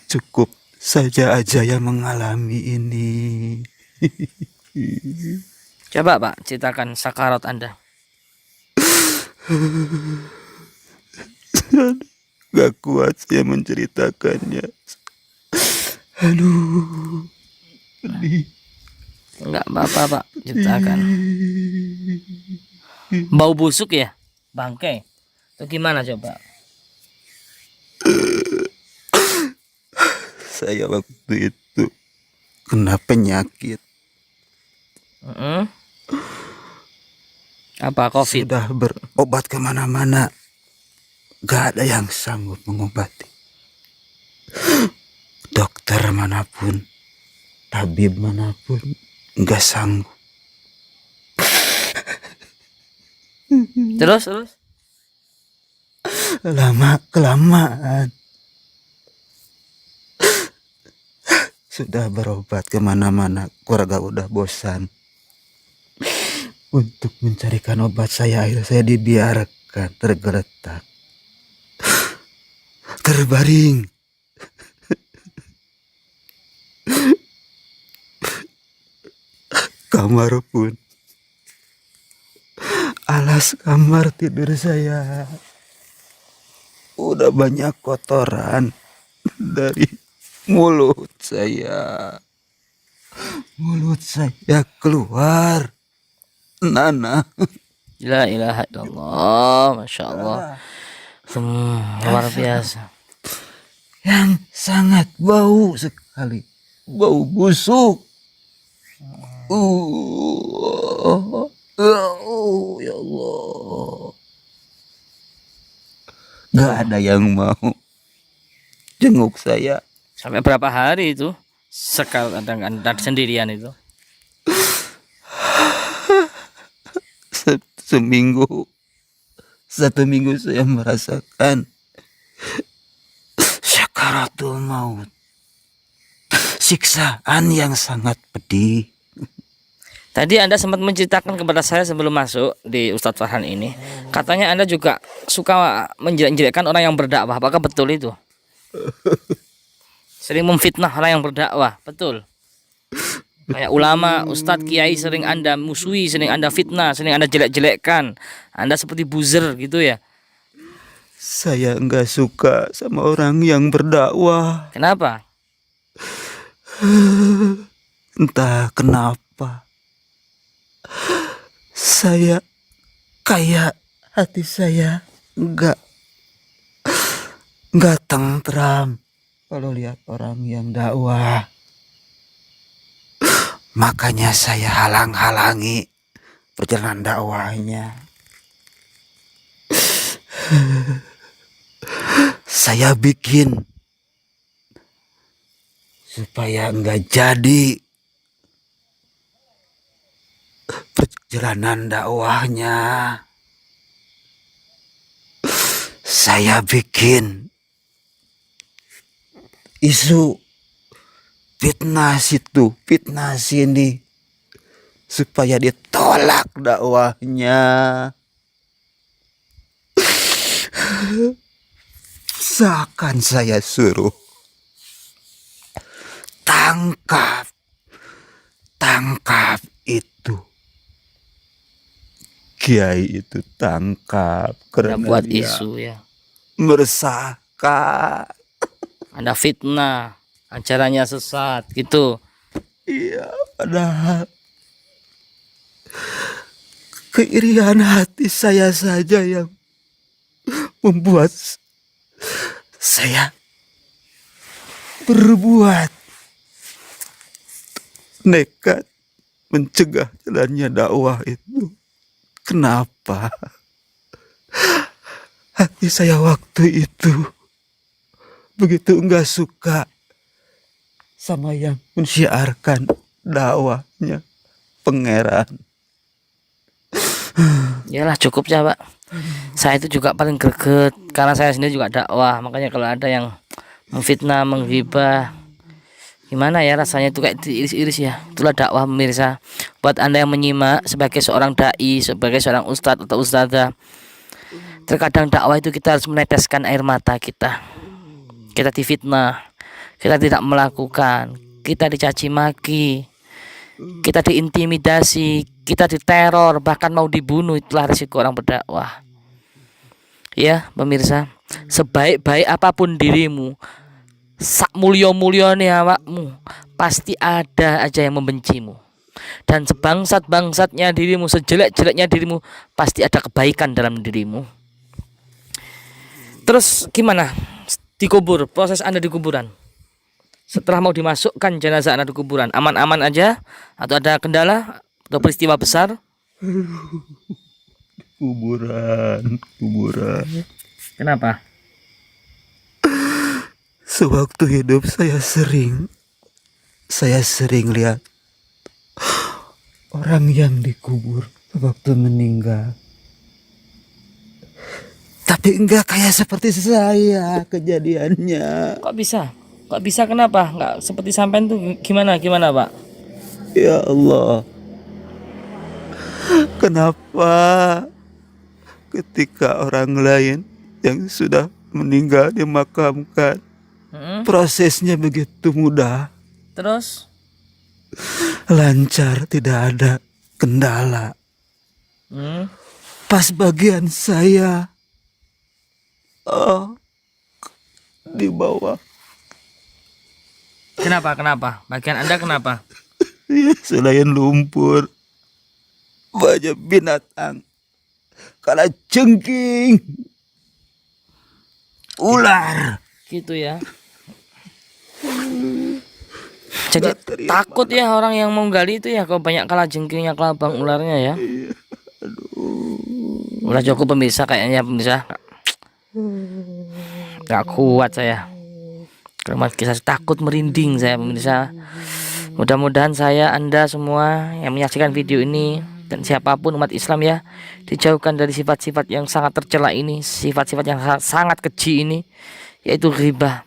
Cukup saja aja yang mengalami ini. Coba Pak ceritakan sakarat Anda. Gak kuat saya menceritakannya. Aduh, pedih. Enggak apa-apa Pak, ceritakan. Bau busuk ya? Bangkai? Itu gimana coba? Saya waktu itu kena penyakit. Apa COVID? Sudah berobat kemana-mana, gak ada yang sanggup mengobati. Dokter manapun, tabib manapun, gak sanggup. Terus? Lama kelamaan sudah berobat kemana-mana, keluarga udah bosan. Untuk mencarikan obat akhirnya saya dibiarkan tergeletak, terbaring. Kamar pun, alas kamar tidur saya udah banyak kotoran dari mulut saya. Mulut saya keluar nanah. La ilaha illallah, masya Allah. Luar biasa. Yang sangat bau sekali, bau busuk. Ya Allah, gak ada yang mau jenguk saya. Sampai berapa hari itu? Sekal Anda sendirian itu? Seminggu, 1 minggu saya merasakan sakaratul maut, siksaan yang sangat pedih. Tadi Anda sempat menceritakan kepada saya sebelum masuk di Ustadz Farhan ini, katanya Anda juga suka menjelek-jelekkan orang yang berdakwah. Apakah betul itu? Sering memfitnah orang yang berdakwah, betul? Kayak ulama, ustadz, kiai sering Anda musuhi, sering Anda fitnah, sering Anda jelek-jelekkan. Anda seperti buzzer gitu ya. Saya nggak suka sama orang yang berdakwah. Kenapa? Entah kenapa. Saya kayak hati saya nggak tentram kalau lihat orang yang dakwah. Makanya saya halang-halangi perjalanan dakwahnya. Saya bikin supaya nggak jadi perjalanan dakwahnya. Saya bikin isu fitnah situ, fitnah sini, supaya ditolak dakwahnya. Seakan saya suruh tangkap itu kiai itu, tangkap Anda karena buat dia isu ya. meresahkan. Anda fitnah, acaranya sesat gitu. Iya, padahal keirian hati saya saja yang membuat saya berbuat nekat mencegah jalannya dakwah itu. kenapa hati saya waktu itu begitu enggak suka sama yang mensyiarkan dakwahnya pangeran. Yalah cukup ya Pak. Saya itu juga paling greget karena saya sendiri juga dakwah. Makanya kalau ada yang memfitnah, menggibah, gimana ya rasanya itu kayak diiris-iris ya. Itulah dakwah pemirsa. Buat Anda yang menyimak sebagai seorang dai, sebagai seorang ustadz atau ustadzah, terkadang dakwah itu kita harus meneteskan air mata kita. Kita difitnah, kita tidak melakukan, kita dicaci maki, kita diintimidasi, kita diteror, bahkan mau dibunuh. Itulah risiko orang berdakwah. Ya pemirsa, sebaik-baik apapun dirimu, sak mulya-mulyane awakmu, pasti ada aja yang membencimu. Dan sebangsat-bangsatnya dirimu, sejelek-jeleknya dirimu, pasti ada kebaikan dalam dirimu. Terus gimana? Dikubur, proses Anda di kuburan. Setelah mau dimasukkan jenazah Anda di kuburan, aman-aman aja atau ada kendala atau peristiwa besar? Kuburan. Kenapa? Sewaktu hidup saya sering lihat orang yang dikubur waktu meninggal. Tapi enggak kayak seperti saya kejadiannya. Kok bisa? Kok bisa kenapa? Enggak seperti sampean tuh gimana Pak? Ya Allah. Kenapa ketika orang lain yang sudah meninggal dimakamkan, prosesnya begitu mudah, Terus? lancar, tidak ada kendala. Pas bagian saya di bawah. Kenapa? Bagian Anda kenapa? Ya, selain lumpur, banyak binatang, kalajengking, ular. Gitu ya. Jadi Bakteri takut ya orang yang mau gali itu ya, kalau banyak kalajengkingnya, kelabang ularnya ya. Udah cukup pemirsa kayaknya pemirsa. Gak kuat saya. Kalau kisah takut merinding saya pemirsa. Mudah-mudahan saya, Anda semua yang menyaksikan video ini dan siapapun umat Islam ya, dijauhkan dari sifat-sifat yang sangat tercela ini, sifat-sifat yang sangat keji ini, yaitu ghibah.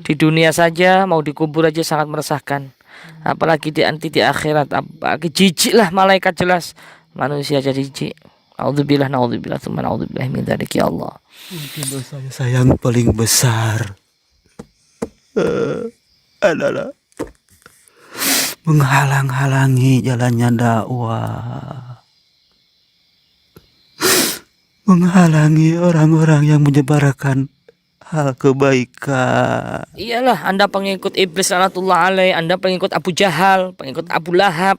Di dunia saja mau dikubur aja sangat meresahkan, apalagi di akhirat. Apalagi jijik lah malaikat, jelas manusia jadi jijik. Naudzubillah tsumma naudzubillah min dzalik ya Allah. Mungkin dosa saya yang paling besar adalah menghalang-halangi jalannya dakwah, menghalangi orang-orang yang menyebarkan hal kebaikan. Iyalah, Anda pengikut iblis laknatullah alaih, Anda pengikut Abu Jahal, pengikut Abu Lahab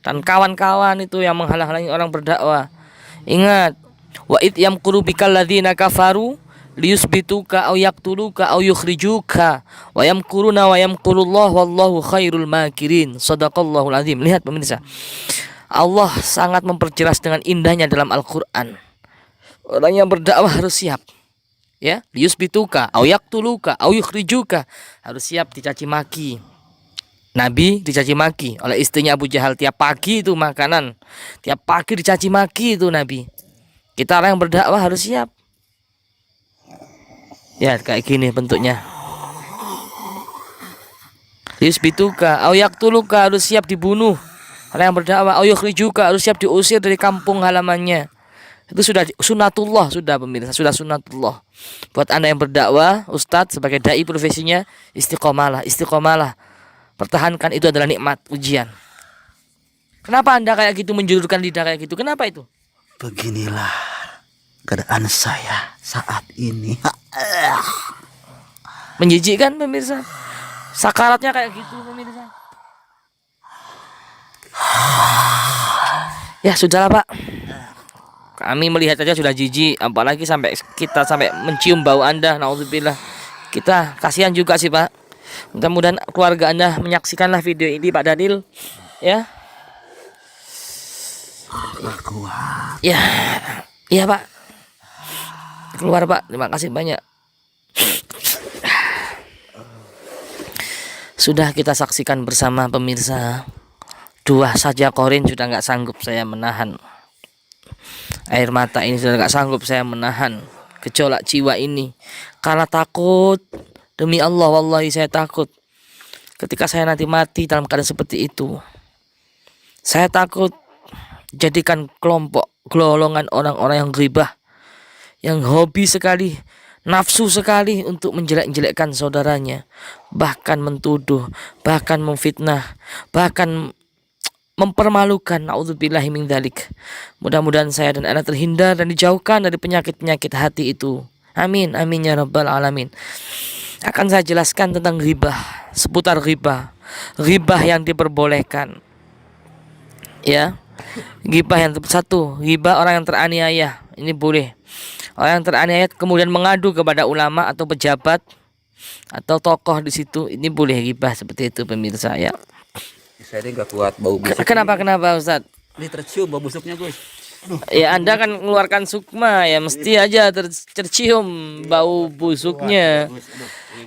dan kawan-kawan itu yang menghalang-halangi orang berdakwah. Ingat, wa id yamkuru bikal ladzina kafaru liyusbituka aw yaqtuluka aw yukhrijuka wa yamkuruna wa yamkurullah wallahu khairul makirin. Shadaqallahul azim. Lihat pemirsa, Allah sangat memperjelas dengan indahnya dalam Al-Qur'an. Orang yang berdakwah harus siap. Ya, liyusbituka aw yaqtuluka aw yukhrijuka, harus siap dicaci maki. Nabi dicaci maki oleh istrinya Abu Jahal tiap pagi, itu makanan. Tiap pagi dicaci maki itu Nabi. Kita orang yang berdakwah harus siap. Ya, kayak gini bentuknya. Yusbituka aw yaqtuluka, harus siap dibunuh. Orang yang berdakwah, aw yukhrijuka, harus siap diusir dari kampung halamannya. Itu sudah sunatullah, sudah pemirsa, sudah sunatullah. Buat Anda yang berdakwah, ustadz sebagai dai profesinya, istiqomalah. Pertahankan, itu adalah nikmat ujian. Kenapa Anda kayak gitu, menjulurkan lidah kayak gitu? Kenapa itu? Beginilah keadaan saya saat ini. Menjijikkan pemirsa. Sakaratnya kayak gitu pemirsa. Ya sudahlah Pak. Kami melihat aja sudah jijik, apalagi sampai kita sampai mencium bau Anda. Naudzubillah. Kita kasihan juga sih Pak. Mudah-mudahan keluarga Anda menyaksikanlah video ini Pak Daniel, ya. Ya, iya Pak. Keluar Pak, terima kasih banyak. Sudah kita saksikan bersama pemirsa, 2 saja korin sudah nggak sanggup saya menahan. Air mata ini sudah nggak sanggup saya menahan. Gejolak jiwa ini, karena takut. Demi Allah, wallahi saya takut. Ketika saya nanti mati dalam keadaan seperti itu, saya takut jadikan kelompok golongan orang-orang yang ghibah, yang hobi sekali, nafsu sekali untuk menjelek-jelekkan saudaranya, bahkan mentuduh, bahkan memfitnah, bahkan mempermalukan. Nauzubillahi min dzalik. Mudah-mudahan saya dan anak terhindar dan dijauhkan dari penyakit-penyakit hati itu. Amin, amin ya rabbal alamin. Akan saya jelaskan tentang ghibah, seputar ghibah. Ghibah yang diperbolehkan. Ya. Ghibah yang satu, ghibah orang yang teraniaya. Ini boleh. Orang yang teraniaya kemudian mengadu kepada ulama atau pejabat atau tokoh di situ, ini boleh ghibah seperti itu pemirsa ya. Saya ini nggak kuat bau busuk. Kenapa Ustaz? Ini tercium bau busuknya Gus. Ya Anda kan mengeluarkan sukma ya, mesti aja tercium bau busuknya.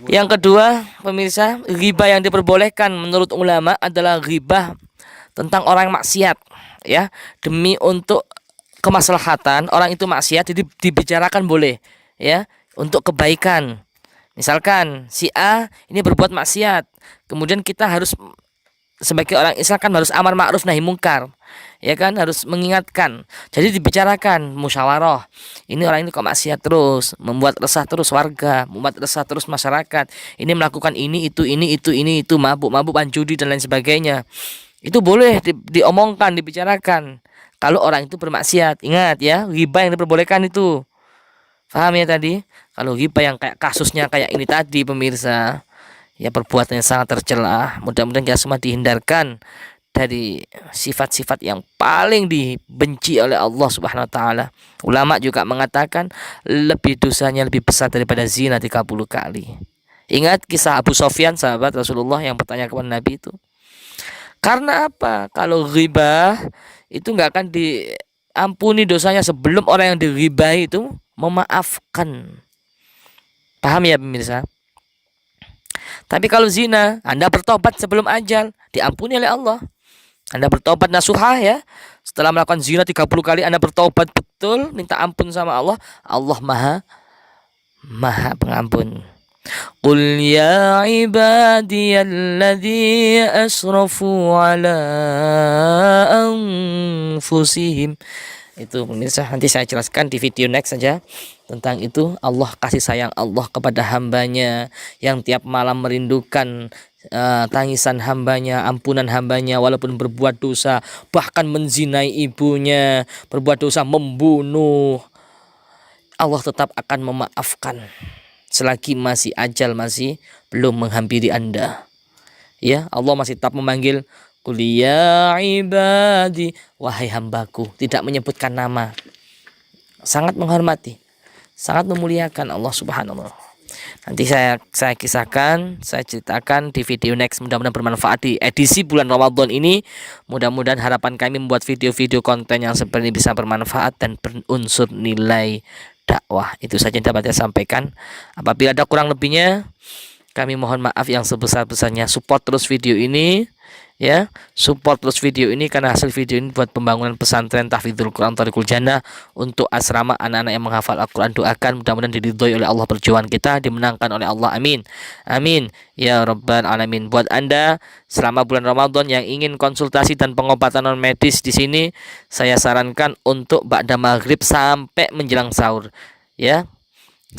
Yang kedua pemirsa, ghibah yang diperbolehkan menurut ulama adalah ghibah tentang orang maksiat ya, demi untuk kemaslahatan orang itu maksiat, jadi dibicarakan boleh ya, untuk kebaikan. Misalkan si A ini berbuat maksiat, kemudian kita harus sebagai orang Islam kan harus amar ma'ruf nahi mungkar, ya kan, harus mengingatkan. Jadi dibicarakan, musyawarah. Ini orang ini kok maksiat terus, membuat resah terus warga, membuat resah terus masyarakat. Ini melakukan ini itu, mabuk judi dan lain sebagainya. Itu boleh diomongkan, dibicarakan. Kalau orang itu bermaksiat, ingat ya, ghibah yang diperbolehkan itu. Paham ya tadi? Kalau ghibah yang kayak kasusnya kayak ini tadi pemirsa, ya perbuatannya sangat tercela. Mudah-mudahan kita semua dihindarkan dari sifat-sifat yang paling dibenci oleh Allah Subhanahu wa taala. Ulama juga mengatakan dosanya lebih besar daripada zina 30 kali. Ingat kisah Abu Sofyan, sahabat Rasulullah yang bertanya kepada Nabi itu. Karena apa? Kalau ghibah itu nggak akan diampuni dosanya sebelum orang yang dighibahi itu memaafkan. Paham ya pemirsa? Tapi kalau zina, Anda bertobat sebelum ajal, diampuni oleh Allah. Anda bertobat nasuhah ya. Setelah melakukan zina 30 kali Anda bertobat betul, minta ampun sama Allah, Allah Maha Pengampun. Qul ya ibadiyalladzi asrafu ala anfusihim. Itu pemirsa, nanti saya jelaskan di video next saja tentang itu. Allah, kasih sayang Allah kepada hambanya yang tiap malam merindukan tangisan hambanya, ampunan hambanya, walaupun berbuat dosa, bahkan menzinai ibunya, berbuat dosa, membunuh, Allah tetap akan memaafkan selagi masih ajal masih belum menghampiri Anda. Ya, Allah masih tetap memanggil Qul ya ibadi, wahai hambaku, tidak menyebutkan nama. Sangat menghormati, sangat memuliakan Allah Subhanahu wa taala. Nanti saya kisahkan, saya ceritakan di video next. Mudah-mudahan bermanfaat di edisi bulan Ramadan ini. Mudah-mudahan harapan kami membuat video-video konten yang seperti ini bisa bermanfaat dan berunsur nilai dakwah. Itu saja yang dapat saya sampaikan. Apabila ada kurang lebihnya, kami mohon maaf yang sebesar-besarnya. Support terus video ini ya, support terus video ini, karena hasil video ini buat pembangunan pesantren Tahfidzul Quran Thariqul Jannah untuk asrama anak-anak yang menghafal Al-Quran. Doakan mudah-mudahan diridhoi oleh Allah perjuangan kita, dimenangkan oleh Allah, amin amin ya rabbal alamin. Buat Anda selama bulan Ramadan yang ingin konsultasi dan pengobatan non medis di sini, saya sarankan untuk ba'da maghrib sampai menjelang sahur ya.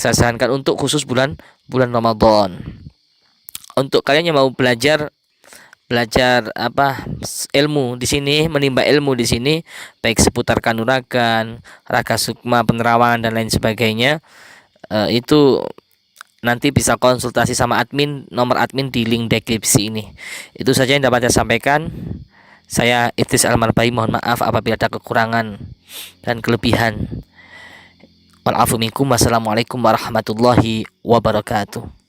Saya sarankan untuk khusus bulan Ramadan. Untuk kalian yang mau belajar ilmu di sini, menimba ilmu di sini, baik seputar kanuragan, raga sukma, penerawangan dan lain sebagainya, itu nanti bisa konsultasi sama admin, nomor admin di link deskripsi ini. Itu saja yang dapat saya sampaikan. Saya Idris Almarbai, mohon maaf apabila ada kekurangan dan kelebihan. Wal afu minkum. Wassalamualaikum warahmatullahi wabarakatuh.